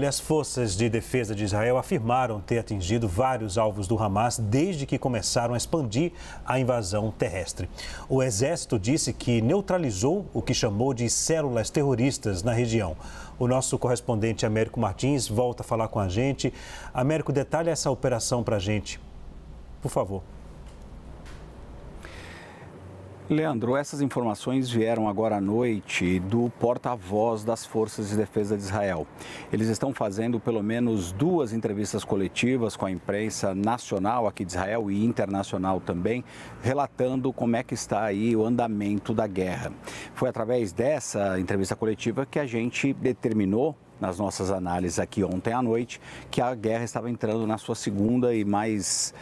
As forças de defesa de Israel afirmaram ter atingido vários alvos do Hamas desde que começaram a expandir a invasão terrestre. O exército disse que neutralizou o que chamou de células terroristas na região. O nosso correspondente Américo Martins volta a falar com a gente. Américo, detalhe essa operação para a gente, por favor. Leandro, essas informações vieram agora à noite do porta-voz das Forças de Defesa de Israel. Eles estão fazendo pelo menos 2 entrevistas coletivas com a imprensa nacional aqui de Israel e internacional também, relatando como é que está aí o andamento da guerra. Foi através dessa entrevista coletiva que a gente determinou, nas nossas análises aqui ontem à noite, que a guerra estava entrando na sua segunda e mais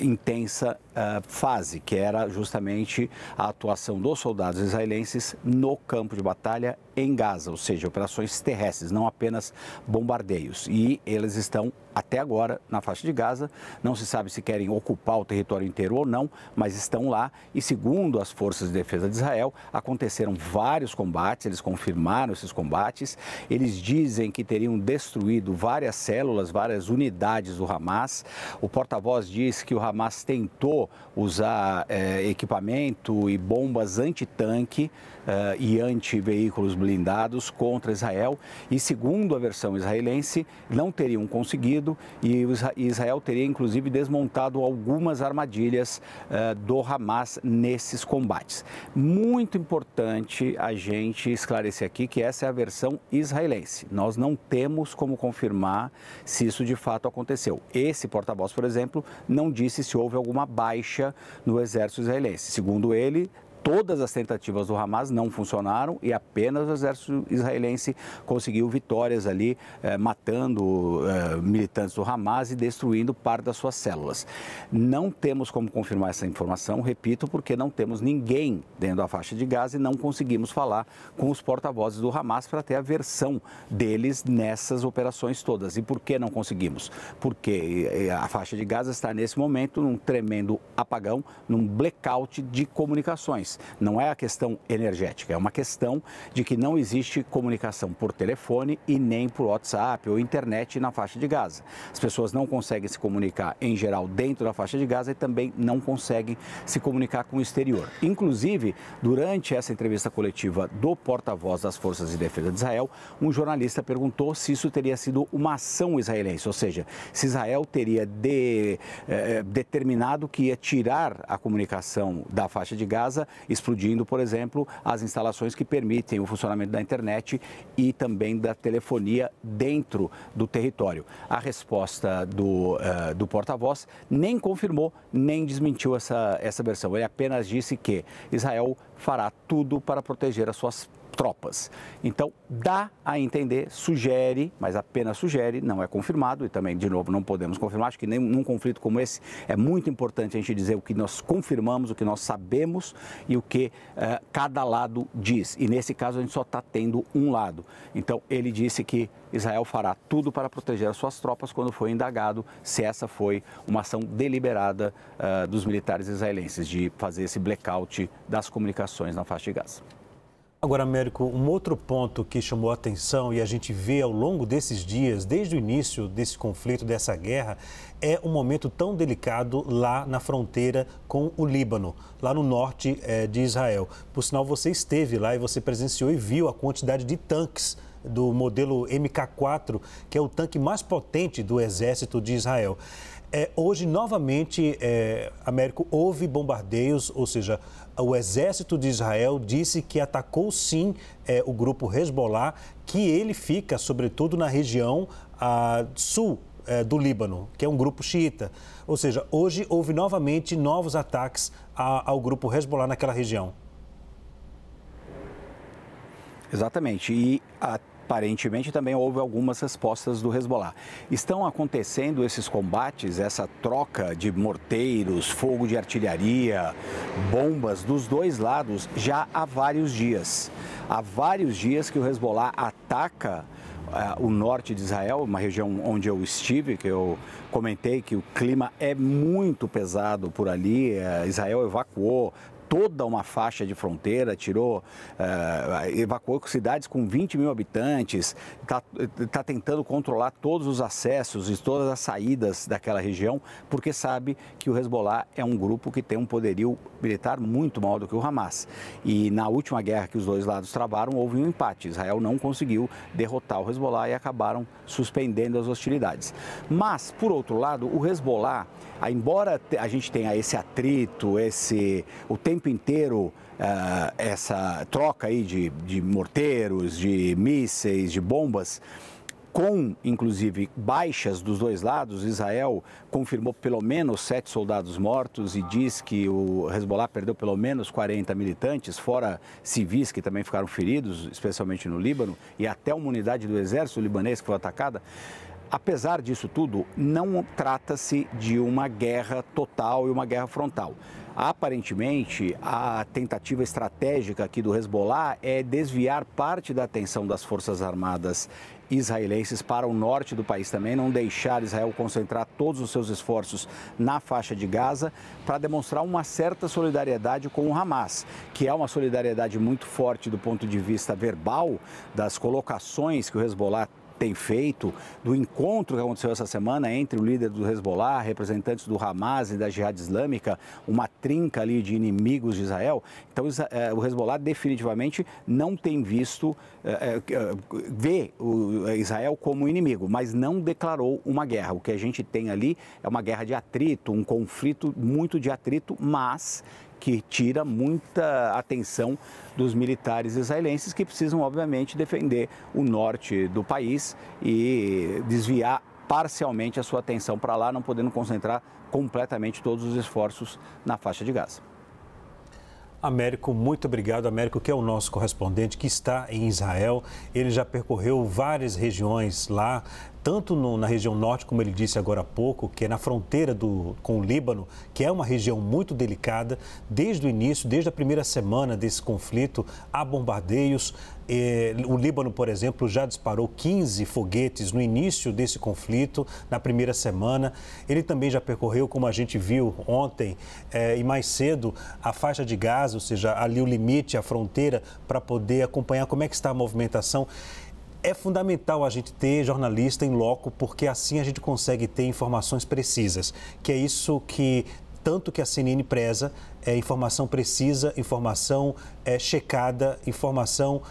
intensa fase, que era justamente a atuação dos soldados israelenses no campo de batalha em Gaza, ou seja, operações terrestres, não apenas bombardeios. E eles estão até agora na faixa de Gaza, não se sabe se querem ocupar o território inteiro ou não, mas estão lá e, segundo as forças de defesa de Israel, aconteceram vários combates, eles confirmaram esses combates, eles dizem que teriam destruído várias células, várias unidades do Hamas. O porta-voz diz que o Hamas tentou usar equipamento e bombas antitanque e anti-veículos blindados contra Israel e, segundo a versão israelense, não teriam conseguido e Israel teria inclusive desmontado algumas armadilhas do Hamas nesses combates. Muito importante a gente esclarecer aqui que essa é a versão israelense. Nós não temos como confirmar se isso de fato aconteceu. Esse porta-voz, por exemplo, não disse se houve alguma baixa no exército israelense. Segundo ele, todas as tentativas do Hamas não funcionaram e apenas o exército israelense conseguiu vitórias ali, matando militantes do Hamas e destruindo parte das suas células. Não temos como confirmar essa informação, repito, porque não temos ninguém dentro da faixa de Gaza e não conseguimos falar com os porta-vozes do Hamas para ter a versão deles nessas operações todas. E por que não conseguimos? Porque a faixa de Gaza está nesse momento num tremendo apagão, num blackout de comunicações. Não é a questão energética, é uma questão de que não existe comunicação por telefone e nem por WhatsApp ou internet na faixa de Gaza. As pessoas não conseguem se comunicar em geral dentro da faixa de Gaza e também não conseguem se comunicar com o exterior. Inclusive, durante essa entrevista coletiva do porta-voz das Forças de Defesa de Israel, um jornalista perguntou se isso teria sido uma ação israelense, ou seja, se Israel teria determinado que ia tirar a comunicação da faixa de Gaza, explodindo, por exemplo, as instalações que permitem o funcionamento da internet e também da telefonia dentro do território. A resposta do porta-voz nem confirmou, nem desmentiu essa versão. Ele apenas disse que Israel fará tudo para proteger as suas tropas. Então, dá a entender, sugere, mas apenas sugere, não é confirmado e também, de novo, não podemos confirmar. Acho que nem num conflito como esse é muito importante a gente dizer o que nós confirmamos, o que nós sabemos e o que cada lado diz. E nesse caso a gente só está tendo um lado. Então, ele disse que Israel fará tudo para proteger as suas tropas quando foi indagado se essa foi uma ação deliberada dos militares israelenses de fazer esse blackout das comunicações na faixa de Gaza. Agora, Américo, um outro ponto que chamou a atenção e a gente vê ao longo desses dias, desde o início desse conflito, dessa guerra, é um momento tão delicado lá na fronteira com o Líbano, lá no norte de Israel. Por sinal, você esteve lá e você presenciou e viu a quantidade de tanques do modelo MK4, que é o tanque mais potente do exército de Israel. Hoje, novamente, Américo, houve bombardeios, ou seja, o exército de Israel disse que atacou sim o grupo Hezbollah, que ele fica, sobretudo, na região sul do Líbano, que é um grupo xiita. Ou seja, hoje houve novamente novos ataques ao grupo Hezbollah naquela região. Exatamente. E aparentemente também houve algumas respostas do Hezbollah. Estão acontecendo esses combates, essa troca de morteiros, fogo de artilharia, bombas dos dois lados já há vários dias. Há vários dias que o Hezbollah ataca o norte de Israel, uma região onde eu estive, que eu comentei que o clima é muito pesado por ali. Israel evacuou toda uma faixa de fronteira, evacuou cidades com 20 mil habitantes, está tentando controlar todos os acessos e todas as saídas daquela região, porque sabe que o Hezbollah é um grupo que tem um poderio militar muito maior do que o Hamas. E na última guerra que os dois lados travaram, houve um empate. Israel não conseguiu derrotar o Hezbollah e acabaram suspendendo as hostilidades. Mas, por outro lado, o Hezbollah, embora a gente tenha esse atrito, o tempo inteiro essa troca aí de morteiros, de mísseis, de bombas, com, inclusive, baixas dos dois lados, Israel confirmou pelo menos 7 soldados mortos e diz que o Hezbollah perdeu pelo menos 40 militantes, fora civis que também ficaram feridos, especialmente no Líbano, e até uma unidade do exército libanês que foi atacada. Apesar disso tudo, não trata-se de uma guerra total e uma guerra frontal. Aparentemente, a tentativa estratégica aqui do Hezbollah é desviar parte da atenção das Forças Armadas israelenses para o norte do país também, não deixar Israel concentrar todos os seus esforços na faixa de Gaza, para demonstrar uma certa solidariedade com o Hamas, que é uma solidariedade muito forte do ponto de vista verbal, das colocações que o Hezbollah tem feito, do encontro que aconteceu essa semana entre o líder do Hezbollah, representantes do Hamas e da Jihad Islâmica, uma trinca ali de inimigos de Israel. Então, o Hezbollah definitivamente não tem visto, vê Israel como inimigo, mas não declarou uma guerra. O que a gente tem ali é uma guerra de atrito, um conflito muito de atrito, mas que tira muita atenção dos militares israelenses, que precisam, obviamente, defender o norte do país e desviar parcialmente a sua atenção para lá, não podendo concentrar completamente todos os esforços na faixa de Gaza. Américo, muito obrigado. Américo, que é o nosso correspondente, que está em Israel. Ele já percorreu várias regiões lá, tanto na região norte, como ele disse agora há pouco, que é na fronteira com o Líbano, que é uma região muito delicada. Desde o início, desde a primeira semana desse conflito, há bombardeios. O Líbano, por exemplo, já disparou 15 foguetes no início desse conflito, na primeira semana. Ele também já percorreu, como a gente viu ontem e mais cedo, a faixa de Gaza, ou seja, ali o limite, a fronteira, para poder acompanhar como é que está a movimentação. É fundamental a gente ter jornalista em loco, porque assim a gente consegue ter informações precisas, que é isso que tanto que a CNN preza, é informação precisa, informação checada, informação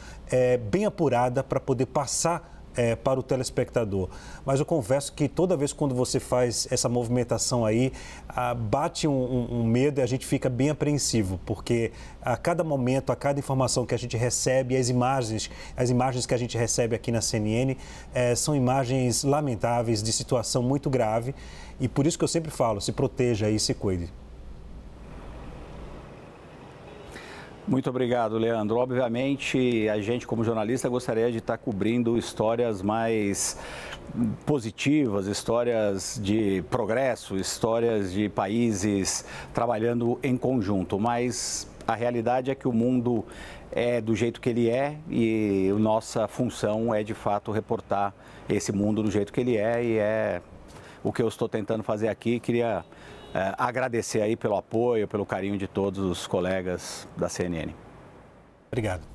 bem apurada para poder passar para o telespectador. Mas eu confesso que toda vez quando você faz essa movimentação aí, bate um medo e a gente fica bem apreensivo, porque a cada momento, a cada informação que a gente recebe, as imagens que a gente recebe aqui na CNN são imagens lamentáveis, de situação muito grave, e por isso que eu sempre falo, se proteja e se cuide. Muito obrigado, Leandro. Obviamente, a gente, como jornalista, gostaria de estar cobrindo histórias mais positivas, histórias de progresso, histórias de países trabalhando em conjunto, mas a realidade é que o mundo é do jeito que ele é e a nossa função é, de fato, reportar esse mundo do jeito que ele é, e é o que eu estou tentando fazer aqui. Queria agradecer aí pelo apoio, pelo carinho de todos os colegas da CNN. Obrigado.